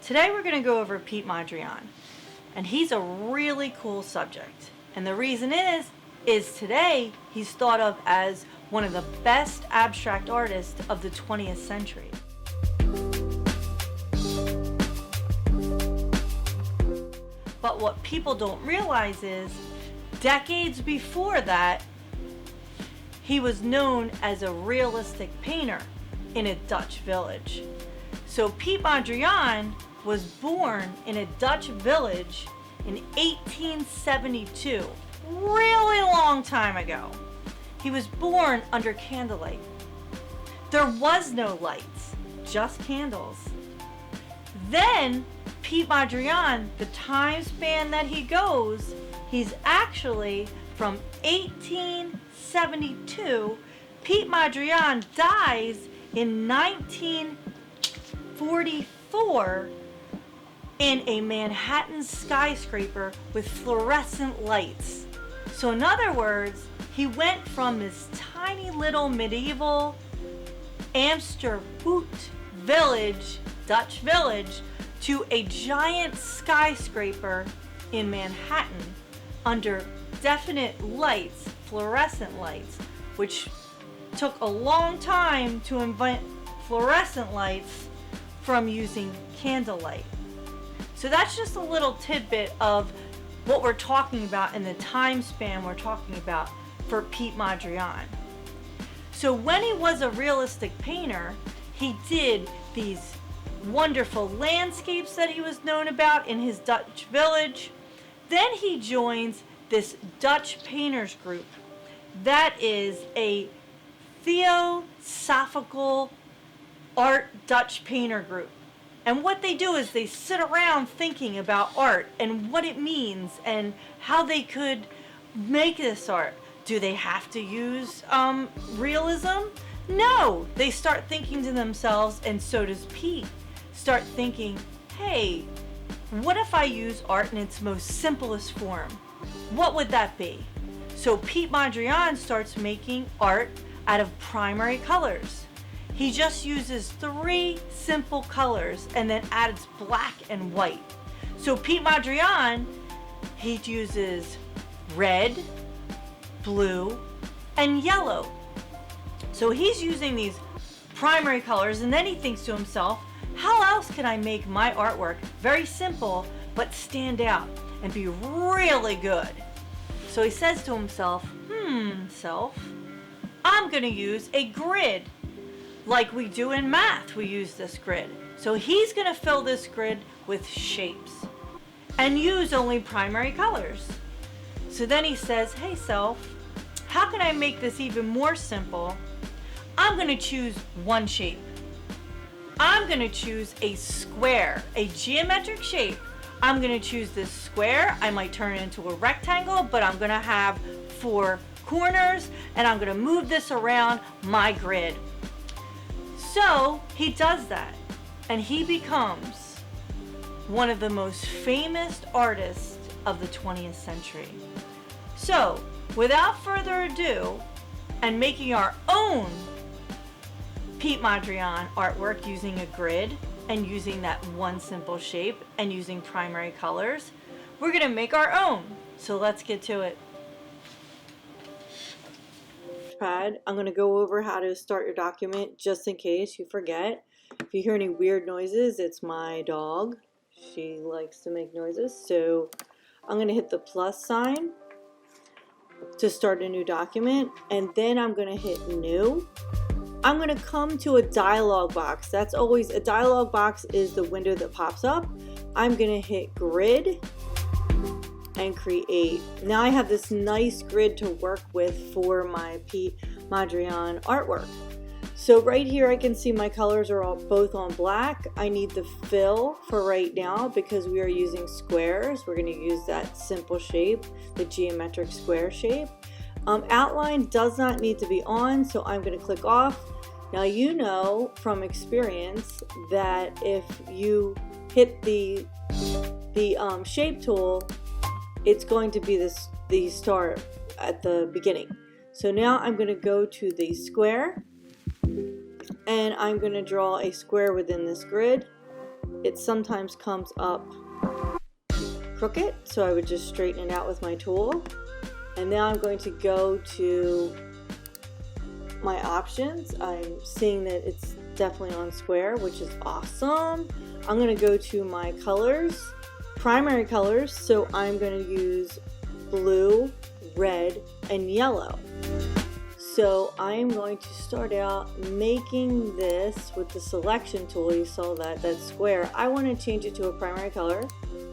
Today we're going to go over Pete Mondrian, and he's a really cool subject. And the reason is today he's thought of as one of the best abstract artists of the 20th century. But what people don't realize is, decades before that, he was known as a realistic painter in a Dutch village. So Pete Mondrian was born in a Dutch village in 1872, really long time ago. He was born under candlelight. There was no lights, just candles. Then Pete Mondrian, the time span that he goes, he's actually from 1872. Pete Mondrian dies in 1944 in a Manhattan skyscraper with fluorescent lights. So in other words, he went from this tiny little medieval Amsterdam village, Dutch village, to a giant skyscraper in Manhattan under definite lights, fluorescent lights, which took a long time to invent fluorescent lights from using candlelight. So that's just a little tidbit of what we're talking about in the time span we're talking about for Pete Mondrian. So when he was a realistic painter, he did these wonderful landscapes that he was known about in his Dutch village. Then he joins this Dutch painters group that is a Theosophical art Dutch painter group. And what they do is they sit around thinking about art and what it means and how they could make this art. Do they have to use realism? No, they start thinking to themselves, and so does Pete. Start thinking, hey, what if I use art in its most simplest form? What would that be? So Pete Mondrian starts making art out of primary colors. He just uses 3 simple colors and then adds black and white. So Pete Mondrian, he uses red, blue, and yellow. So he's using these primary colors, and then he thinks to himself, how else can I make my artwork very simple but stand out and be really good? So he says to himself, I'm going to use a grid. Like we do in math, we use this grid. So he's going to fill this grid with shapes and use only primary colors. So then he says, hey self, how can I make this even more simple? I'm going to choose one shape. I'm going to choose a square, a geometric shape. I'm going to choose this square. I might turn it into a rectangle, but I'm going to have 4 corners, and I'm going to move this around my grid. So he does that, and he becomes one of the most famous artists of the 20th century. So without further ado, and making our own Pete Mondrian artwork using a grid and using that one simple shape and using primary colors, we're going to make our own. So let's get to it. I'm going to go over how to start your document just in case you forget. If you hear any weird noises, it's my dog. She likes to make noises. So I'm going to hit the plus sign to start a new document, and then I'm going to hit new. I'm going to come to a dialog box. That's always a dialog box, is the window that pops up. I'm going to hit grid and create. Now I have this nice grid to work with for my Pete Mondrian artwork. So right here I can see my colors are all both on black. I need the fill for right now because we are using squares. We're going to use that simple shape, the geometric square shape. Outline does not need to be on, so I'm going to click off. Now you know from experience that if you hit the shape tool, it's going to be the star at the beginning. So now I'm going to go to the square, and I'm going to draw a square within this grid. it sometimes comes up crooked, so I would just straighten it out with my tool. And now I'm going to go to my options. I'm seeing that it's definitely on square, which is awesome. I'm going to go to my colors, primary colors, so I'm going to use blue, red, and yellow. So I am going to start out making this with the selection tool. You saw that square. I want to change it to a primary color.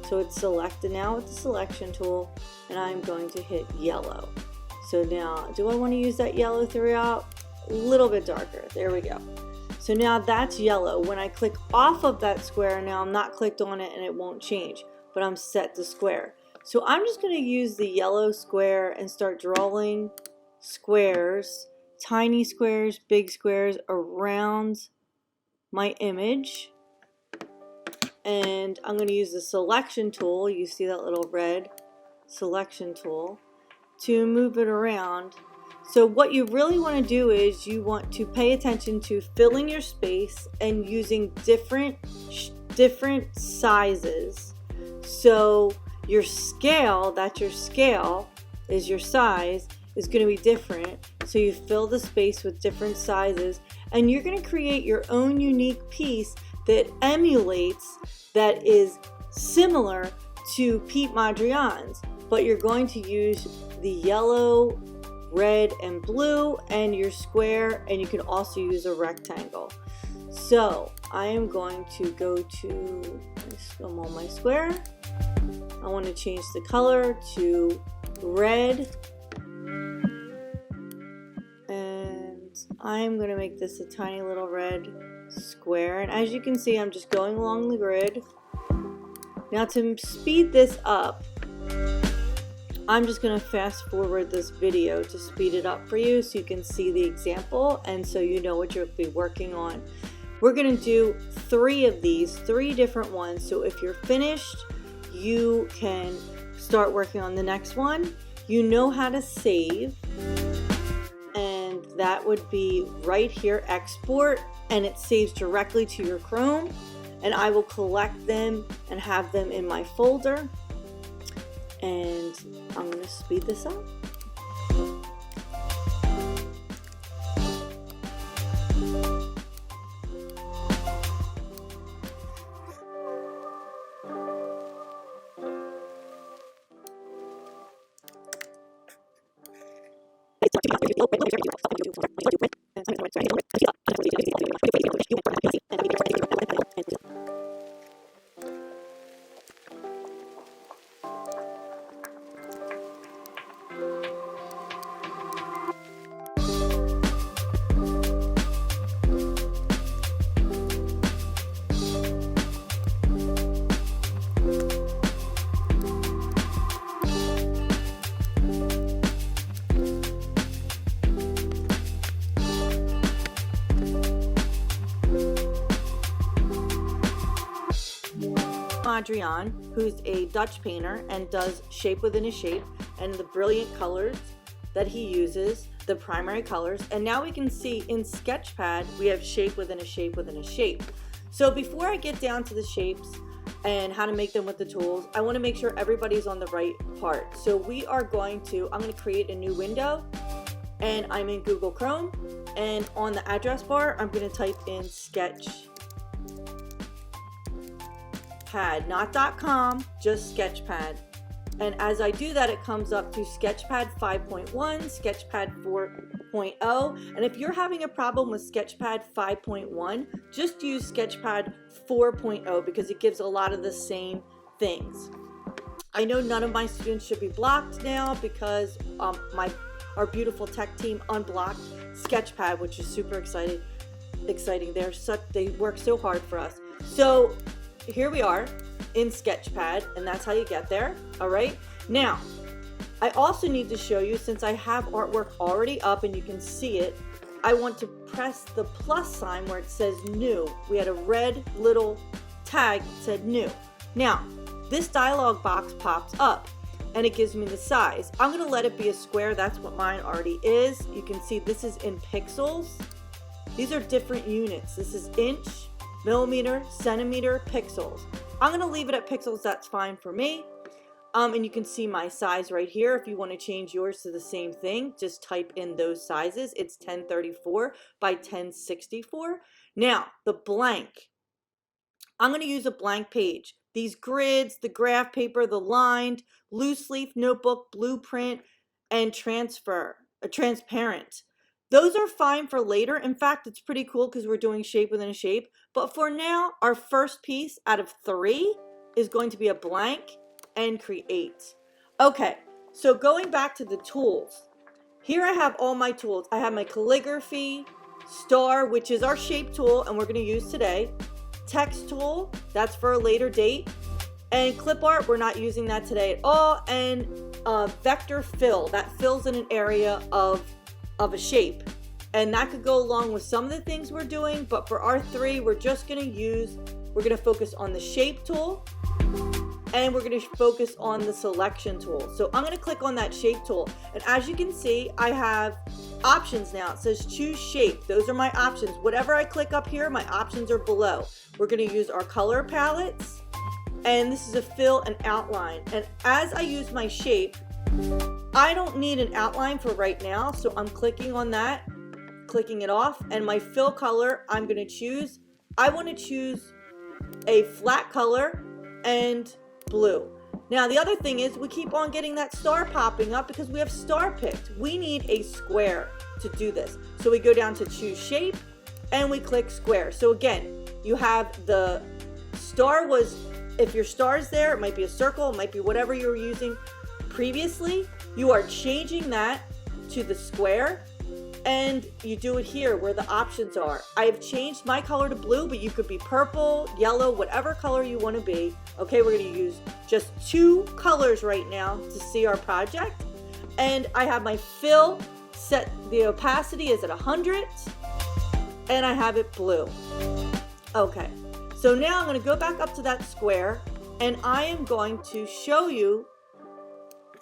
So it's selected now with the selection tool, and I'm going to hit yellow. So now, do I want to use that yellow throughout? A little bit darker. There we go. So now that's yellow. When I click off of that square, now I'm not clicked on it and it won't change, but I'm set to square. So I'm just going to use the yellow square and start drawing squares, tiny squares, big squares around my image. And I'm going to use the selection tool. You see that little red selection tool to move it around. So what you really want to do is you want to pay attention to filling your space and using different sizes. So your scale, that's your scale, is your size, is going to be different. So you fill the space with different sizes, and you're going to create your own unique piece that emulates, that is similar to Pete Mondrian's, but you're going to use the yellow, red, and blue, and your square, and you can also use a rectangle. So I am going to go to, I'm on my square. I want to change the color to red, and I'm going to make this a tiny little red square. And as you can see, I'm just going along the grid. Now to speed this up, I'm just going to fast forward this video to speed it up for you so you can see the example and so you know what you'll be working on. We're going to do 3 of these, 3 different ones. So if you're finished, you can start working on the next one. You know how to save, and that would be right here, export, and it saves directly to your Chrome, and I will collect them and have them in my folder. And I'm going to speed this up. Mondrian, who's a Dutch painter and does shape within a shape, and the brilliant colors that he uses, the primary colors. And now we can see in Sketchpad we have shape within a shape within a shape. So before I get down to the shapes and how to make them with the tools, I want to make sure everybody's on the right part. So we are going to, I'm going to create a new window, and I'm in Google Chrome, and on the address bar I'm going to type in Sketchpad, not .com, just Sketchpad. And as I do that, it comes up to Sketchpad 5.1, Sketchpad 4.0. And if you're having a problem with Sketchpad 5.1, just use Sketchpad 4.0 because it gives a lot of the same things. I know none of my students should be blocked now because our beautiful tech team unblocked Sketchpad, which is super exciting. They work so hard for us. So here we are in Sketchpad, and that's how you get there. All right, now I also need to show you, since I have artwork already up and you can see it, I want to press the plus sign where it says new. We had a red little tag that said new. Now this dialog box pops up and it gives me the size. I'm going to let it be a square. That's what mine already is. You can see this is in pixels. These are different units. This is inch, millimeter, centimeter, pixels. I'm going to leave it at pixels. That's fine for me. And you can see my size right here. If you want to change yours to the same thing, just type in those sizes. It's 1034 by 1064. Now, the blank. I'm going to use a blank page. These grids, the graph paper, the lined, loose leaf notebook, blueprint, and transparent. Those are fine for later. In fact, it's pretty cool because we're doing shape within a shape. But for now, our first piece out of 3 is going to be a blank and create. Okay, so going back to the tools. Here I have all my tools. I have my calligraphy, star, which is our shape tool, and we're going to use today. Text tool, that's for a later date. And clip art, we're not using that today at all. And vector fill, that fills in an area of a shape. And that could go along with some of the things we're doing, but for our 3, we're going to focus on the shape tool, and we're going to focus on the selection tool. So I'm going to click on that shape tool. And as you can see, I have options now. It says choose shape. Those are my options. Whatever I click up here, my options are below. We're going to use our color palettes. And this is a fill and outline. And as I use my shape, I don't need an outline for right now. So I'm clicking on that, clicking it off. And my fill color, I'm going to choose. I want to choose a flat color and blue. Now the other thing is we keep on getting that star popping up because we have star picked. We need a square to do this. So we go down to choose shape and we click square. So again, you have the star was, if your star is there, it might be a circle, it might be whatever you were using previously. You are changing that to the square. And you do it here where the options are. I have changed my color to blue, but you could be purple, yellow, whatever color you want to be. Okay, we're going to use just 2 colors right now to see our project. And I have my fill set, the opacity is at 100, and I have it blue. Okay, so now I'm going to go back up to that square, and I am going to show you,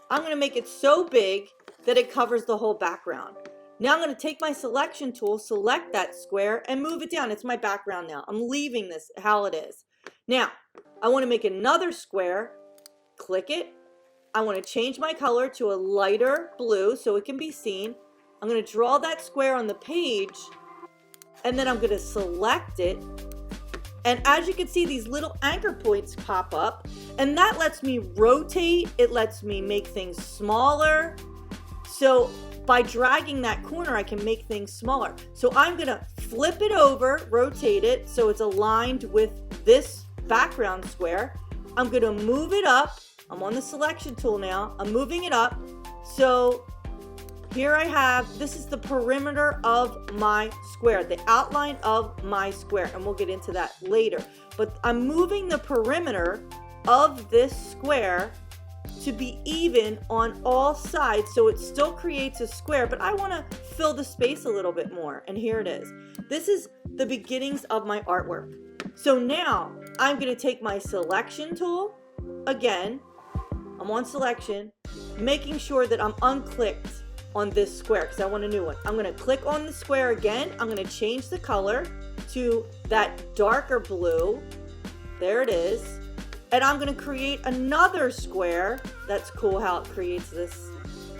I'm going to make it so big that it covers the whole background. Now I'm going to take my selection tool, select that square, and move it down. It's my background now. I'm leaving this how it is. Now, I want to make another square. Click it. I want to change my color to a lighter blue so it can be seen. I'm going to draw that square on the page, and then I'm going to select it. And as you can see, these little anchor points pop up, and that lets me rotate. It lets me make things smaller. So by dragging that corner, I can make things smaller. So I'm going to flip it over, rotate it so it's aligned with this background square. I'm going to move it up. I'm on the selection tool now. I'm moving it up. So here I have, this is the perimeter of my square, the outline of my square, and we'll get into that later. But I'm moving the perimeter of this square to be even on all sides, so it still creates a square, but I want to fill the space a little bit more, and here it is. This is the beginnings of my artwork. So now I'm going to take my selection tool again. I'm on selection, making sure that I'm unclicked on this square because I want a new one. I'm going to click on the square again. I'm going to change the color to that darker blue. There it is. And I'm going to create another square. That's cool how it creates this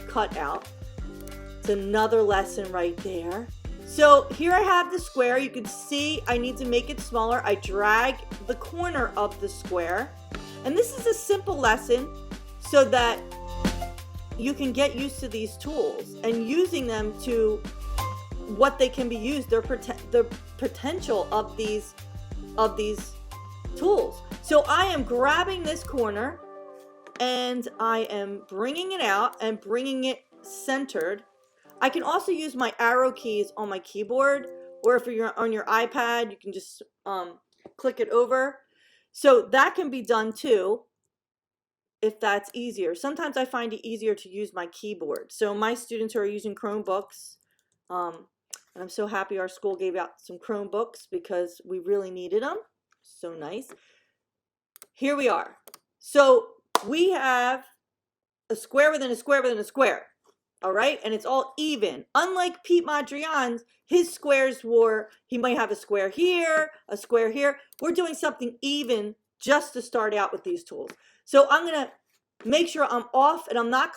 cutout. It's another lesson right there. So here I have the square. You can see I need to make it smaller. I drag the corner of the square. And this is a simple lesson so that you can get used to these tools and using them to what they can be used, the potential of these tools. So I am grabbing this corner and I am bringing it out and bringing it centered. I can also use my arrow keys on my keyboard, or if you're on your iPad, you can just click it over. So that can be done too, if that's easier. Sometimes I find it easier to use my keyboard. So my students who are using Chromebooks, and I'm so happy our school gave out some Chromebooks because we really needed them. So nice. Here we are. So we have a square within a square within a square. all right? And it's all even. Unlike Pete Mondrian's, his squares were, he might have a square here, a square here. We're doing something even just to start out with these tools. So I'm gonna make sure I'm off and I'm not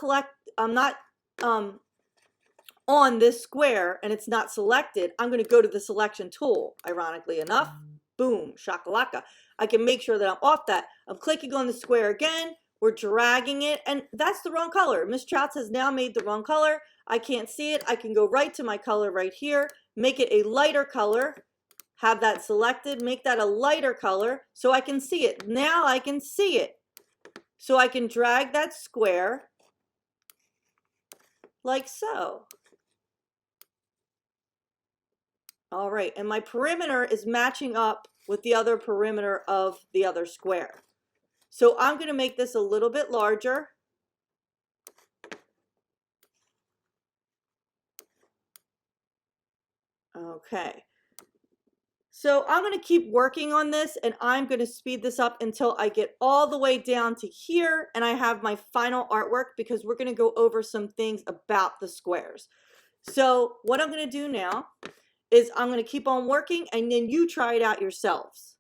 on this square and it's not selected. I'm gonna go to the selection tool, ironically enough. Boom, shakalaka. I can make sure that I'm off that. I'm clicking on the square again. We're dragging it, and that's the wrong color. Miss Trouts has now made the wrong color. I can't see it. I can go right to my color right here, make it a lighter color, have that selected, make that a lighter color so I can see it. Now I can see it. So I can drag that square like so. All right, and my perimeter is matching up with the other perimeter of the other square. So I'm going to make this a little bit larger. Okay. So I'm going to keep working on this, and I'm going to speed this up until I get all the way down to here and I have my final artwork, because we're going to go over some things about the squares. So what I'm going to do now is I'm going to keep on working, and then you try it out yourselves.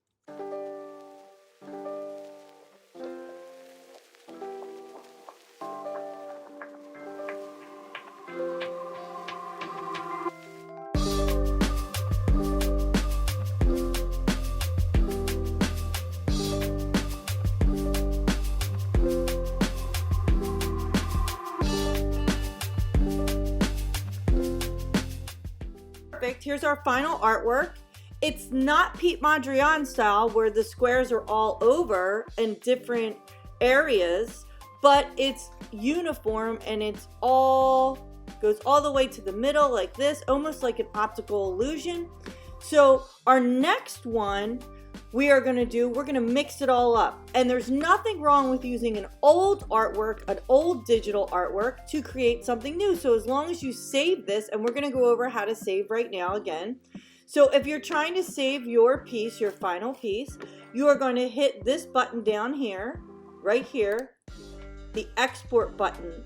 Perfect. Here's our final artwork. It's not Pete Mondrian style where the squares are all over in different areas, but it's uniform and it's all goes all the way to the middle like this, almost like an optical illusion. So our next one we're going to mix it all up. And there's nothing wrong with using an old artwork, an old digital artwork, to create something new. So as long as you save this, and we're going to go over how to save right now again. So if you're trying to save your piece, your final piece, you are going to hit this button down here, right here, the export button.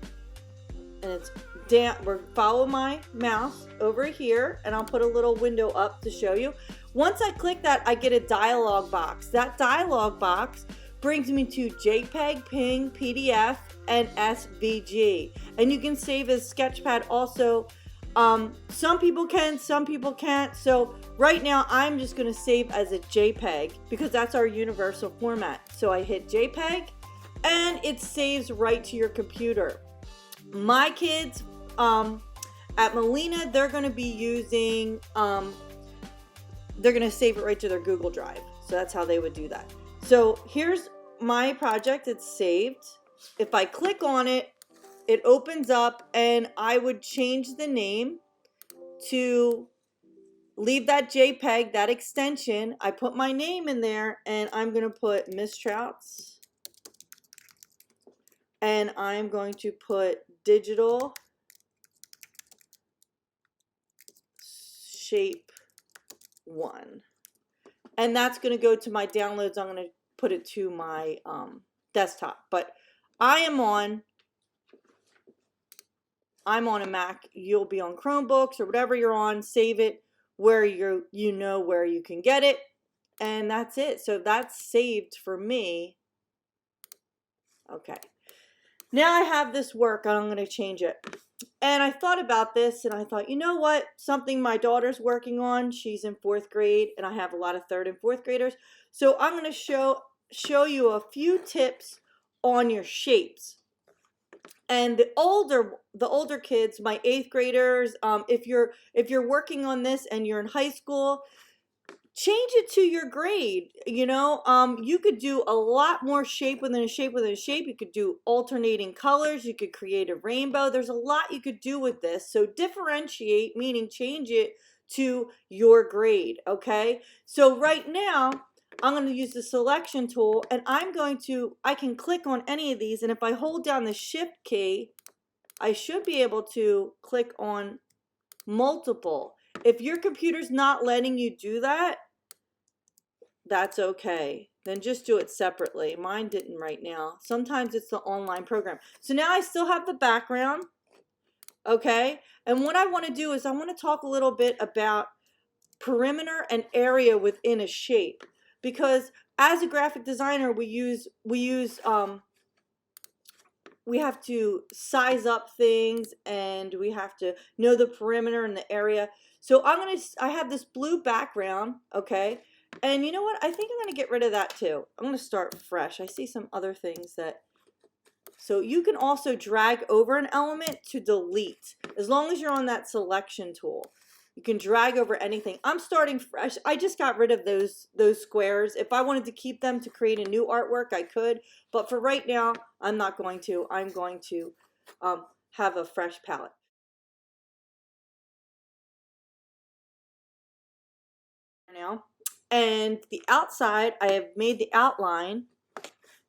And it's down, follow my mouse over here, and I'll put a little window up to show you. Once I click that, I get a dialog box. That dialog box brings me to JPEG, PNG, PDF, and SVG. And you can save as Sketchpad also. Some people can, some people can't. So right now I'm just going to save as a JPEG because that's our universal format. So I hit JPEG and it saves right to your computer. My kids at Molina, they're going to be using, they're going to save it right to their Google Drive. So that's how they would do that. So here's my project. It's saved. If I click on it, it opens up, and I would change the name to leave that JPEG, that extension. I put my name in there, and I'm going to put Miss Trouts. And I'm going to put digital shape 1. And that's going to go to my downloads. I'm going to put it to my desktop. But I'm on a Mac. You'll be on Chromebooks or whatever you're on. Save it where you know where you can get it. And that's it. So that's saved for me. Okay. Now I have this work, and I'm going to change it. And I thought about this, and I thought, you know what? Something my daughter's working on. She's in 4th grade, and I have a lot of 3rd and 4th graders. So I'm going to show you a few tips on your shapes. And the older kids, my 8th graders, if you're working on this and you're in high school, change it to your grade. You know, you could do a lot more shape within a shape within a shape. You could do alternating colors. You could create a rainbow. There's a lot you could do with this. So differentiate, meaning change it to your grade. Okay. So right now I'm going to use the selection tool, and I can click on any of these. And if I hold down the shift key, I should be able to click on multiple. If your computer's not letting you do that, that's okay. Then just do it separately. Mine didn't right now. Sometimes it's the online program. So now I still have the background. okay? And what I want to do is I want to talk a little bit about perimeter and area within a shape, because as a graphic designer we have to size up things and we have to know the perimeter and the area. So I have this blue background, okay? And you know what? I think I'm gonna get rid of that too. I'm gonna start fresh. I see some other things that, so you can also drag over an element to delete, as long as you're on that selection tool. You can drag over anything. I'm starting fresh. I just got rid of those squares. If I wanted to keep them to create a new artwork, I could. But for right now, I'm not going to. I'm going to have a fresh palette. Now, and the outside, I have made the outline,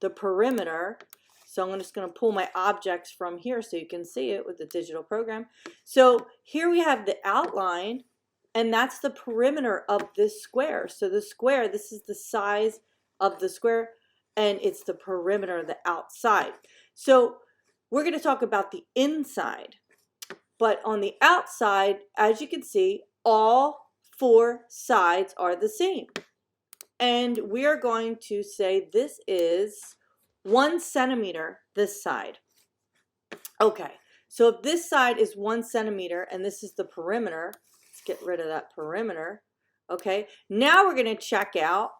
the perimeter. So I'm just going to pull my objects from here so you can see it with the digital program. So here we have the outline, and that's the perimeter of this square. So the square, this is the size of the square, and it's the perimeter, the outside. So we're going to talk about the inside. But on the outside, as you can see, all 4 sides are the same. And we are going to say this is 1 centimeter, this side. Okay, so if this side is 1 centimeter and this is the perimeter, let's get rid of that perimeter. Okay, now we're going to check out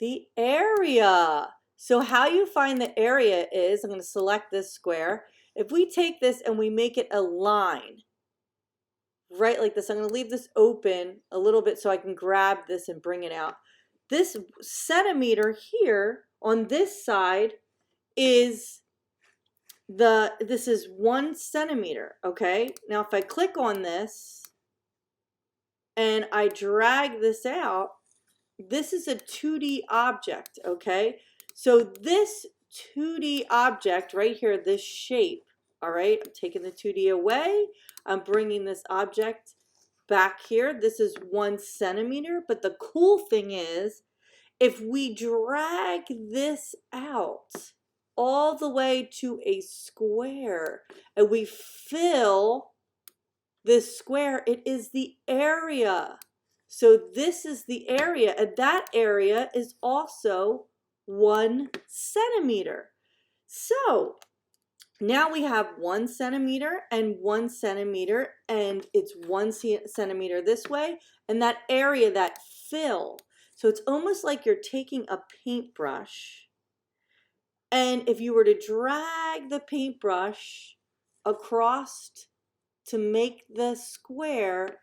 the area. So how you find the area is, I'm going to select this square. If we take this and we make it a line, right like this, I'm going to leave this open a little bit so I can grab this and bring it out. This centimeter here on this side is this is 1 centimeter, okay? Now if I click on this and I drag this out, this is a 2D object, okay? So this 2D object right here, this shape, all right? I'm taking the 2D away. I'm bringing this object back here. This is 1 centimeter, but the cool thing is, if we drag this out all the way to a square and we fill this square, it is the area. So this is the area, and that area is also 1 centimeter. So now we have 1 centimeter and 1 centimeter, and it's 1 centimeter this way, and that area, that fill. So it's almost like you're taking a paintbrush, and if you were to drag the paintbrush across to make the square,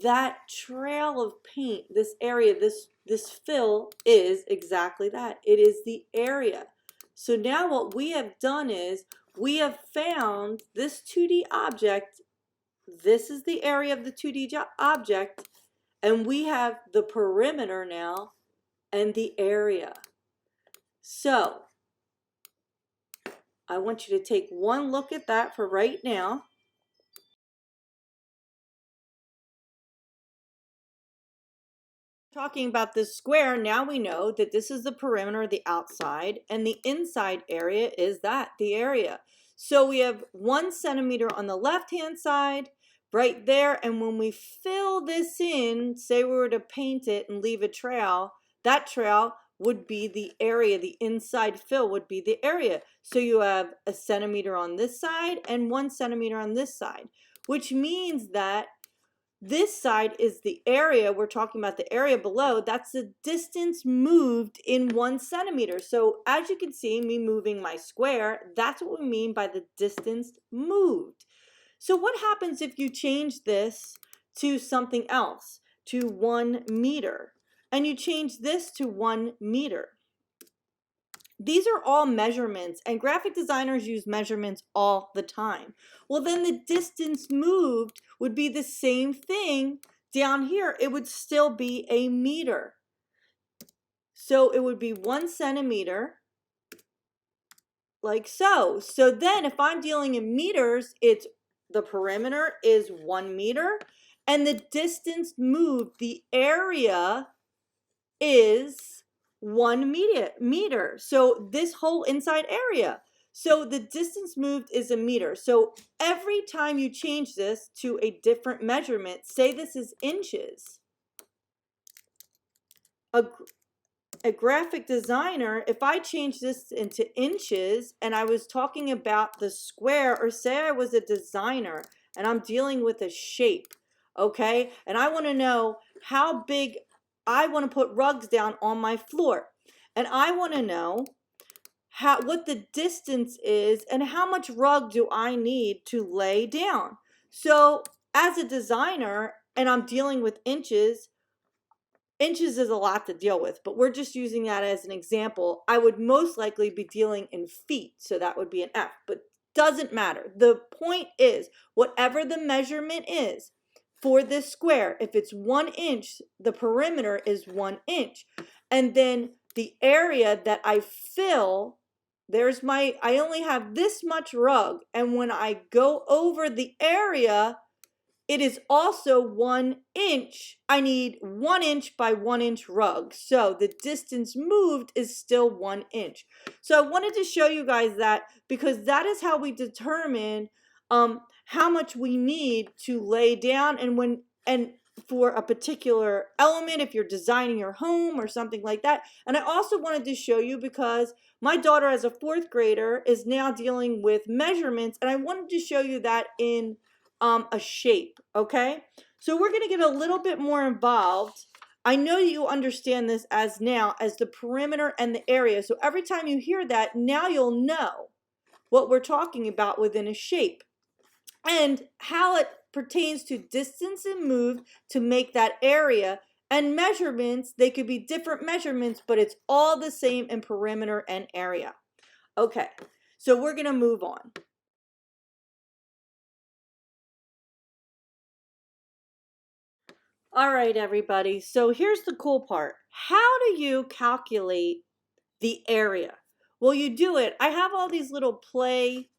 that trail of paint, this area, this fill is exactly that. It is the area. So now what we have done is we have found this 2D object. This is the area of the 2D object, and we have the perimeter now and the area. So I want you to take one look at that for right now. Talking about this square, now we know that this is the perimeter, the outside, and the inside area is that, the area. So we have 1 centimeter on the left-hand side, right there, and when we fill this in, say we were to paint it and leave a trail, that trail would be the area, the inside fill would be the area. So you have 1 centimeter on this side and 1 centimeter on this side, which means that this side is the area. We're talking about the area below. That's the distance moved in 1 centimeter. So as you can see, me moving my square, that's what we mean by the distance moved. So what happens if you change this to something else, to 1 meter, and you change this to 1 meter? These are all measurements, and graphic designers use measurements all the time. Well, then the distance moved would be the same thing down here. It would still be a meter. So it would be 1 centimeter, like so. So then if I'm dealing in meters, it's the perimeter is 1 meter, and the distance moved, the area, is 1 meter. So this whole inside area. So the distance moved is a meter. So every time you change this to a different measurement, say this is inches, a graphic designer, if I change this into inches and I was talking about the square, or say I was a designer and I'm dealing with a shape, okay, and I want to know how big I want to put rugs down on my floor, and I want to know what the distance is and how much rug do I need to lay down. So as a designer and I'm dealing with inches, inches is a lot to deal with, but we're just using that as an example. I would most likely be dealing in feet, so that would be an F, but doesn't matter. The point is, whatever the measurement is for this square, if it's 1 inch, the perimeter is 1 inch. And then the area that I fill, I only have this much rug, and when I go over the area, it is also 1 inch. I need 1 inch by 1 inch rug. So the distance moved is still 1 inch. So I wanted to show you guys that, because that is how we determine how much we need to lay down, and for a particular element, if you're designing your home or something like that. And I also wanted to show you because my daughter, as a 4th grader, is now dealing with measurements, and I wanted to show you that in a shape, okay? So we're gonna get a little bit more involved. I know you understand this as the perimeter and the area. So every time you hear that, now you'll know what we're talking about within a shape and how it pertains to distance and move to make that area, and measurements. They could be different measurements, but it's all the same in perimeter and area. Okay, so we're gonna move on. All right, everybody. So here's the cool part. How do you calculate the area? Well, you do it. I have all these little play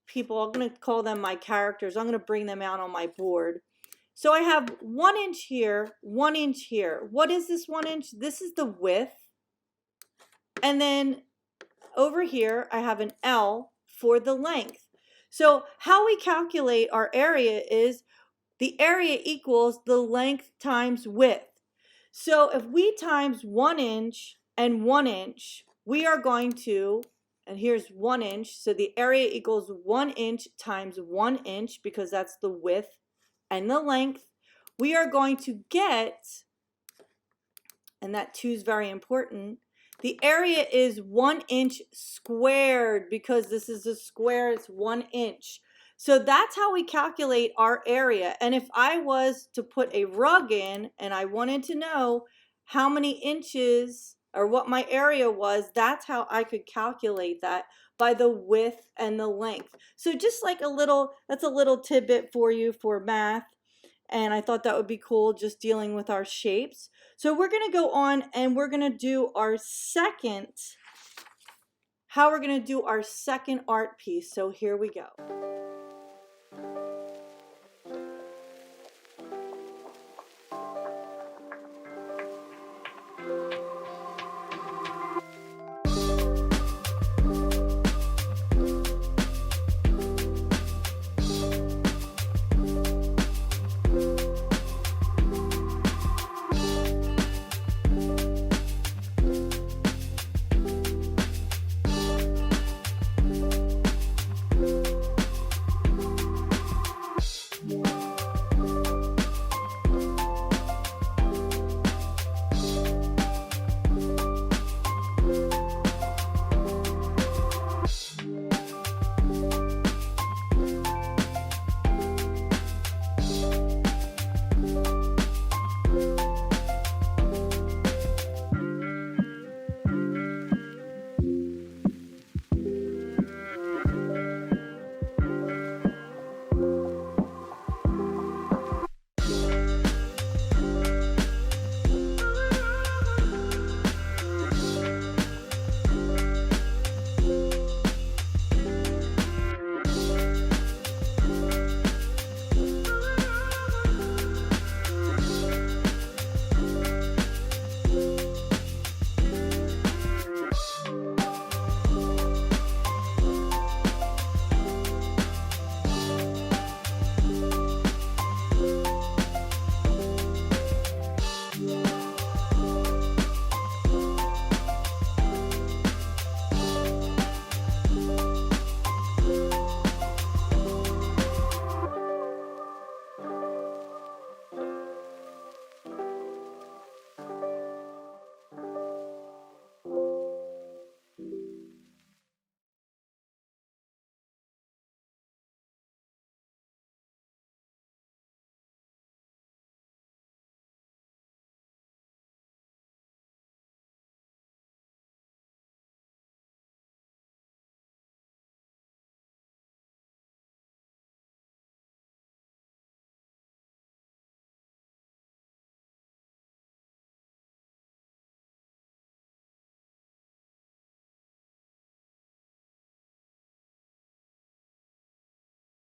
people. I'm going to call them my characters. I'm going to bring them out on my board. So I have 1 inch here, 1 inch here. What is this 1 inch? This is the width. And then over here, I have an L for the length. So how we calculate our area is the area equals the length times width. So if we times 1 inch and 1 inch, we are going to, and here's 1 inch, so the area equals 1 inch times 1 inch, because that's the width and the length. We are going to get, and that 2 is very important, the area is 1 inch squared, because this is a square, it's 1 inch. So that's how we calculate our area. And if I was to put a rug in and I wanted to know how many inches or what my area was, that's how I could calculate that, by the width and the length. So just like that's a little tidbit for you for math. And I thought that would be cool, just dealing with our shapes. So we're going to go on and we're going to do our second art piece. So here we go.